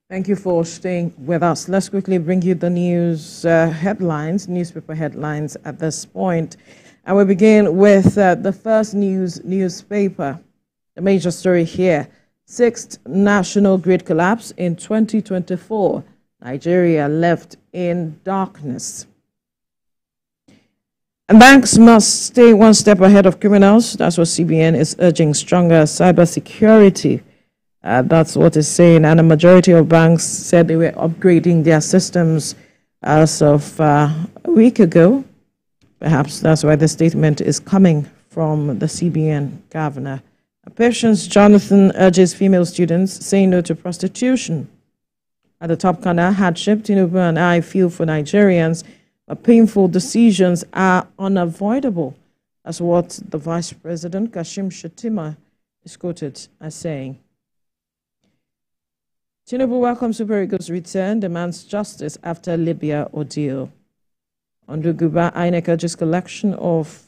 Thank you for staying with us. Let's quickly bring you the news headlines, newspaper headlines at this point. And we begin with the first newspaper. The major story here: sixth national grid collapse in 2024. Nigeria left in darkness. And banks must stay one step ahead of criminals. That's what CBN is urging: stronger cybersecurity. That's what it's saying. And a majority of banks said they were upgrading their systems as of a week ago. Perhaps that's why the statement is coming from the CBN governor. Patience Jonathan urges female students say no to prostitution. At the top corner, hardship: Tinubu and I feel for Nigerians, but painful decisions are unavoidable. That's what the Vice President, Kashim Shettima, is quoted as saying. Tinubu welcomes Super Eagles' return, demands justice after Libya ordeal. Onduguba, INEC urges collection of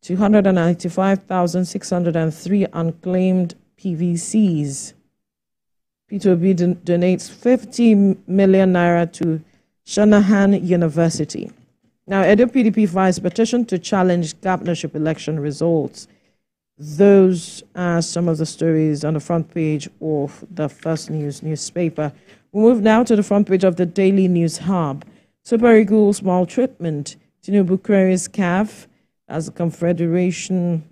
295,603 unclaimed PVCs. P2B donates 50 million naira to Shanahan University. Now, Edo PDP files petition to challenge governorship election results. Those are some of the stories on the front page of the First News newspaper. We move now to the front page of the Daily News Hub. Super Eagles maltreatment. Tinubu queries CAF as the Confederation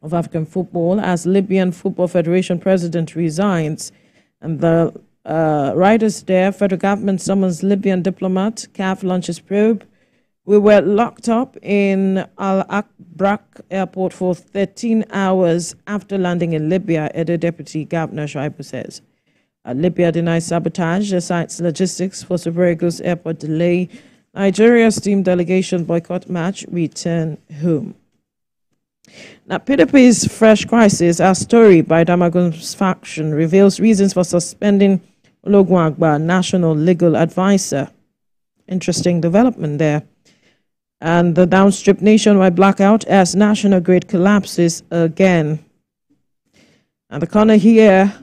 of African Football as Libyan Football Federation president resigns. And the writers there: federal government summons Libyan diplomat, CAF launches probe. We were locked up in Al-Akbrak airport for 13 hours after landing in Libya, Edo Deputy Governor Shuaibu says. Libya denies sabotage, cites logistics for Super Eagles airport delay. Nigeria's team delegation boycott match, return home. Now, PDP's fresh crisis, our story by Damagun's faction, reveals reasons for suspending Ologun Agba, national legal advisor. Interesting development there. And the downstrip nationwide blackout as national grid collapses again. And the corner here: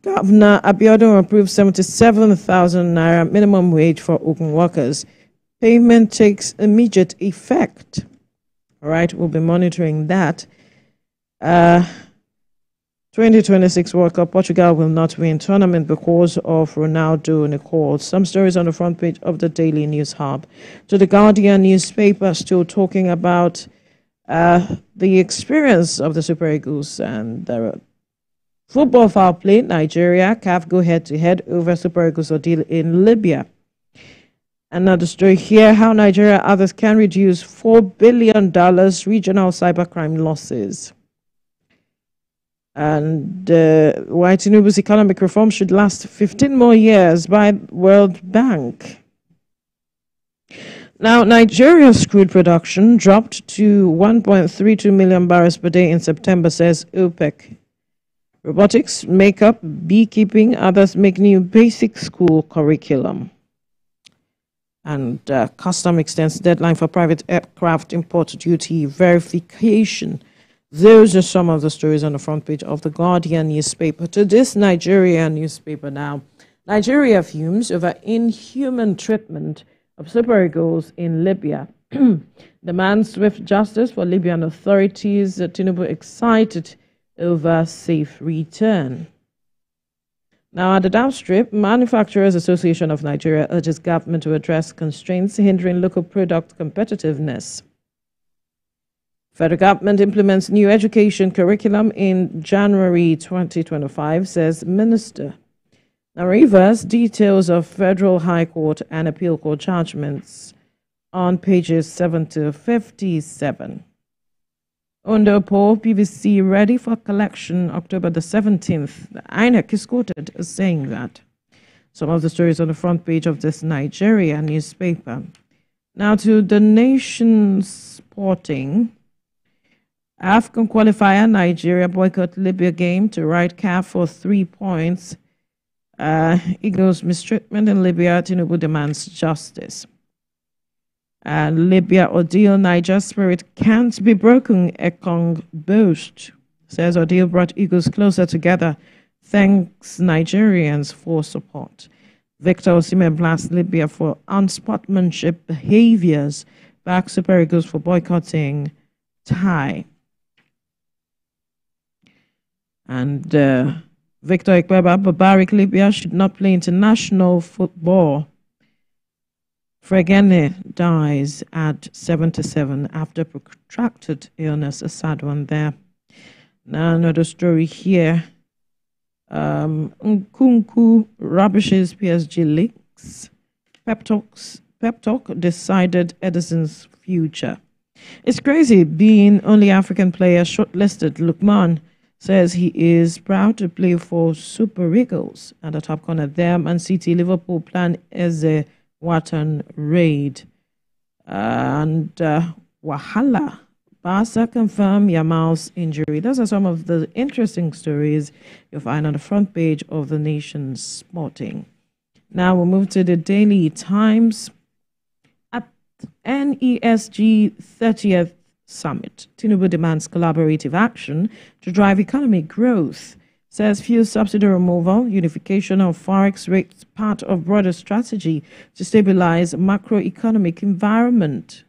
Governor Abiodun approves 77,000 naira minimum wage for Ogun workers. Payment takes immediate effect. All right, we'll be monitoring that. 2026 World Cup, Portugal will not win tournament because of Ronaldo Nicole. Some stories on the front page of the Daily News Hub. To the Guardian newspaper, still talking about the experience of the Super Eagles and the football foul play. Nigeria, CAF go head-to-head over Super Eagles ordeal in Libya. Another story here: how Nigeria others can reduce $4 billion regional cybercrime losses. And why Tinubu's economic reform should last 15 more years by World Bank. Now, Nigeria's crude production dropped to 1.32 million barrels per day in September, says OPEC. Robotics, makeup, beekeeping, others make new basic school curriculum. And custom extends deadline for private aircraft import duty verification. Those are some of the stories on the front page of the Guardian newspaper. To this Nigeria newspaper now. Nigeria fumes over inhuman treatment of Super Eagles in Libya. Demands swift justice for Libyan authorities. Tinubu excited over safe return. Now, at the downstrip, Manufacturers Association of Nigeria urges government to address constraints hindering local product competitiveness. Federal government implements new education curriculum in January 2025, says Minister. Now, Rivers, details of Federal High Court and Appeal Court judgments on pages 7 to 57. Ondopo, PVC ready for collection October the 17th. The INEC is quoted as saying that. Some of the stories on the front page of this Nigeria newspaper. Now to the Nation Sporting. AFCON qualifier, Nigeria boycott Libya game to right CAF for 3 points. Eagles mistreatment in Libya, Tinubu demands justice. Libya ordeal, Niger spirit can't be broken, Ekong boast. Says ordeal brought Eagles closer together thanks Nigerians for support. Victor Osimhen blasts Libya for unsportsmanship behaviors. Back Super Eagles for boycotting Thai. And Victor Ikweba, barbaric Libya should not play international football. Fregene dies at 77 after protracted illness. A sad one there. Now another story here. Nkunku rubbishes PSG leaks. Pep Talk decided Edison's future. It's crazy being only African player shortlisted. Lukman says he is proud to play for Super Eagles. At the top corner there, Man City, Liverpool plan Eze Watan raid. And Wahala. Barca confirm Yamal's injury. Those are some of the interesting stories you'll find on the front page of the Nation's Sporting. Now we'll move to the Daily Times. At NESG 30th Summit, Tinubu demands collaborative action to drive economic growth. Says fuel subsidy removal, unification of forex rates, part of broader strategy to stabilize macroeconomic environment.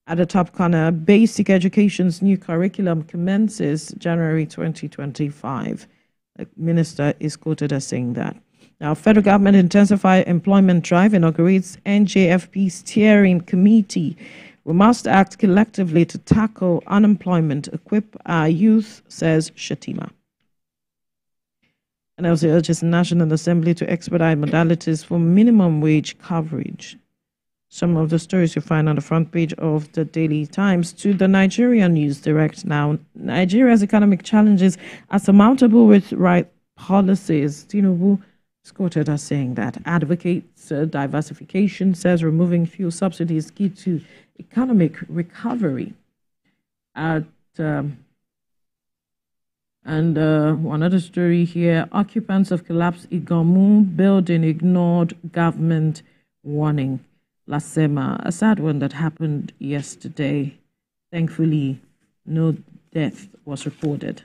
At the top corner, basic education's new curriculum commences January 2025. The minister is quoted as saying that. Now, federal government intensify employment drive, inaugurates NJFP steering committee. We must act collectively to tackle unemployment, equip our youth, says Shatima. And also urges the National Assembly to expedite modalities for minimum wage coverage. Some of the stories you find on the front page of the Daily Times. To the Nigerian News Direct now. Nigeria's economic challenges are surmountable with right policies. Tinubu is quoted as saying that. Advocates diversification, says removing fuel subsidies key to economic recovery. One other story here. Occupants of collapsed Igomu building ignored government warning. Lasema, a sad one that happened yesterday. Thankfully, no death was reported.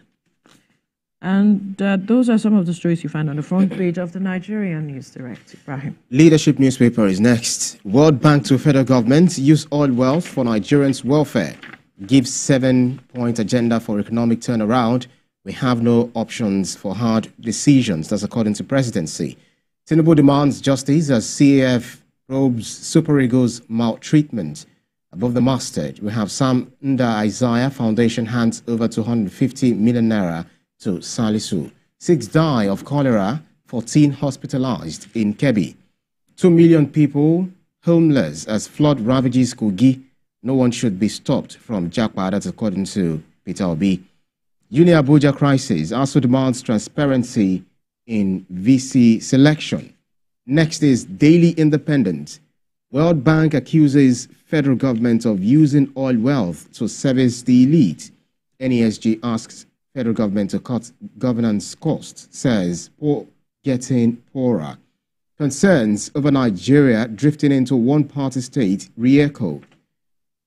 And those are some of the stories you find on the front page of the Nigerian News Direct. Ibrahim. Leadership newspaper is next. World Bank to federal government use oil wealth for Nigerians' welfare. Gives 7-point agenda for economic turnaround. We have no options for hard decisions. That's according to presidency. Tinubu demands justice as CAF probes Super Eagles maltreatment. Above the masthead, we have Sam Nda Isaiah Foundation hands over 250 million naira to Salisu. 6 die of cholera, 14 hospitalized in Kebbi. 2 million people homeless as flood ravages Kogi. No one should be stopped from Jakpa, that's according to Peter Obi. Uni Abuja crisis also demands transparency in VC selection. Next is Daily Independent. World Bank accuses federal government of using oil wealth to service the elite. NESG asks federal government to cut governance costs, says poor getting poorer. Concerns over Nigeria drifting into one-party state re-echo.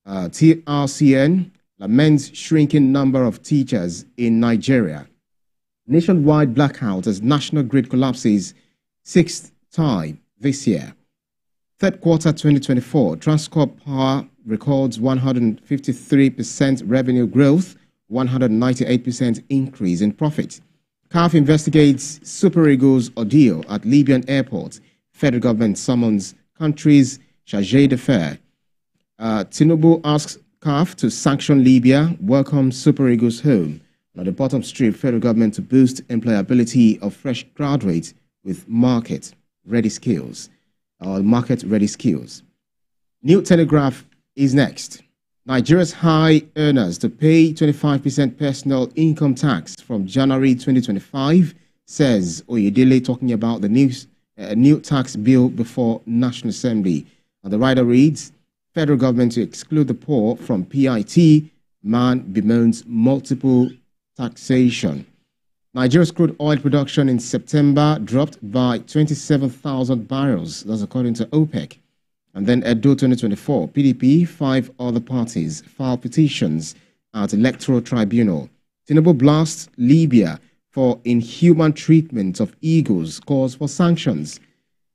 TRCN laments shrinking number of teachers in Nigeria. Nationwide blackout as national grid collapses 6th time this year. Third quarter 2024, Transcorp Power records 153% revenue growth, 198% increase in profit. CAF investigates Super Eagles ordeal at Libyan airport. Federal government summons countries chargé d'affaires. Tinubu asks CAF to sanction Libya, welcome Super Eagles home. At the bottom strip, federal government to boost employability of fresh graduates with market-ready skills. New Telegraph is next. Nigeria's high earners to pay 25% personal income tax from January 2025, says Oyedele, talking about the new tax bill before National Assembly. And the rider reads, federal government to exclude the poor from PIT, man bemoans multiple taxation. Nigeria's crude oil production in September dropped by 27,000 barrels. That's according to OPEC. And then Edo 2024, PDP, 5 other parties file petitions at Electoral Tribunal. Tinubu blasts Libya for inhuman treatment of eagles calls for sanctions.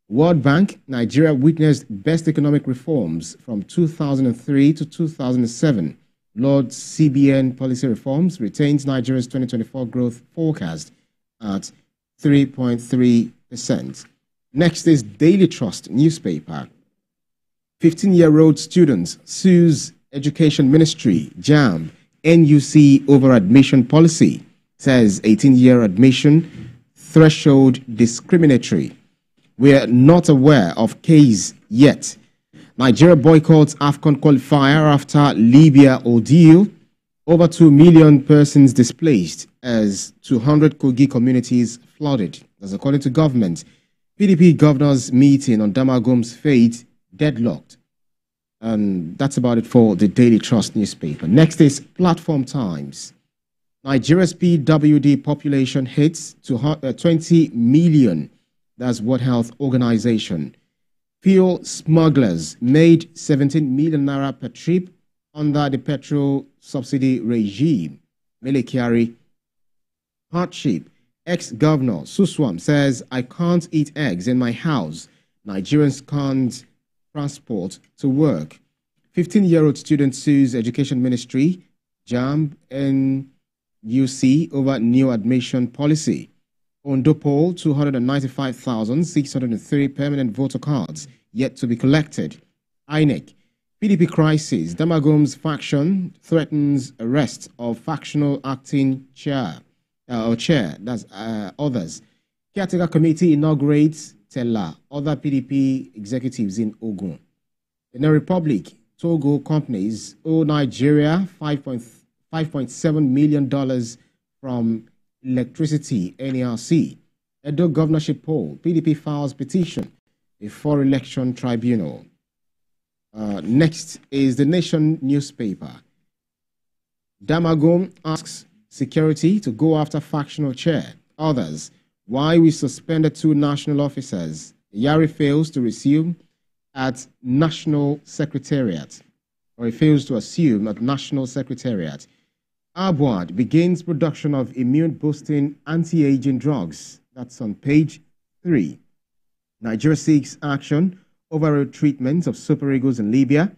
World Bank, Nigeria witnessed best economic reforms from 2003 to 2007. Lord CBN policy reforms retains Nigeria's 2024 growth forecast at 3.3%. Next is Daily Trust newspaper. 15-year-old students sues Education Ministry, JAMB, NUC over admission policy, says 18-year admission threshold discriminatory. We are not aware of case yet. Nigeria boycotts AFCON qualifier after Libya ordeal. Over 2 million persons displaced as 200 Kogi communities flooded. That's according to government. PDP governors meeting on Damagum's fate deadlocked. And that's about it for the Daily Trust newspaper. Next is Platform Times. Nigeria's PWD population hits to 20 million. That's World Health Organization. Fuel smugglers made 17 million naira per trip under the petrol subsidy regime. Melekiari hardship. Ex-governor Suswam says, I can't eat eggs in my house. Nigerians can't transport to work. 15-year-old student sues Education Ministry, JAMB, and UC over new admission policy. Ondo poll, 295,603 permanent voter cards yet to be collected. INEC, PDP crisis. Damagum's faction threatens arrest of factional acting chair. That's others. Caretaker committee inaugurates Tella. Other PDP executives in Ogun. In the Republic, Togo companies owe Nigeria $5.7 million from electricity NERC. Edo governorship poll. PDP files petition before election tribunal. Next is the Nation newspaper. Damagum asks security to go after factional chair. Others, why we suspended 2 national officers. Yari fails to resume at National Secretariat, or he fails to assume at National Secretariat. Abuja begins production of immune-boosting anti-aging drugs. That's on page 3. Nigeria seeks action over treatment of super eagles in Libya.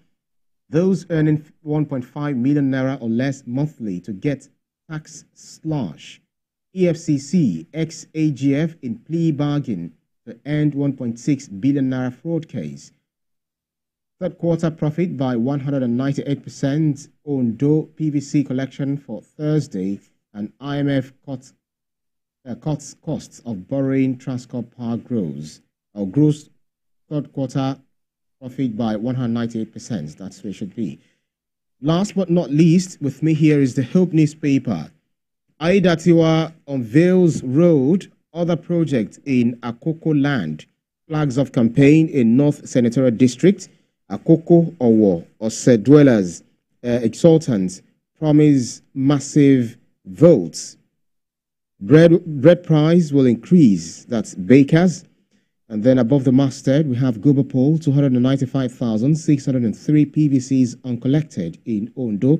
Those earning 1.5 million naira or less monthly to get tax slash. EFCC ex-AGF in plea bargain to end 1.6 billion naira fraud case. Third quarter profit by 198%. Ondo PVC collection for Thursday, and IMF cuts costs of borrowing Transcorp Power grows. Our gross third quarter profit by 198%. That's where it should be. Last but not least, with me here is the Hope newspaper. Aidatiwa unveils road, other projects in Akoko land. Flags of campaign in North Senatorial District. Akoko Owo, Ose dwellers, exultants promise massive votes. Bread price will increase. That's bakers. And then above the masthead, we have Global Poll, 295,603 PVCs uncollected in Ondo.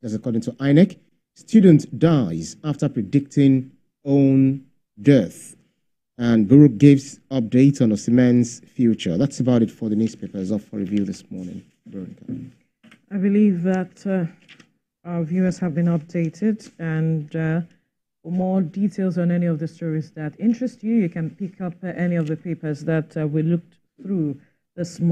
That's according to INEC. Student dies after predicting own death. And Baruch gives update on Osimhen's future. That's about it for the newspapers up for review this morning. I believe that our viewers have been updated, and for more details on any of the stories that interest you, you can pick up any of the papers that we looked through this morning.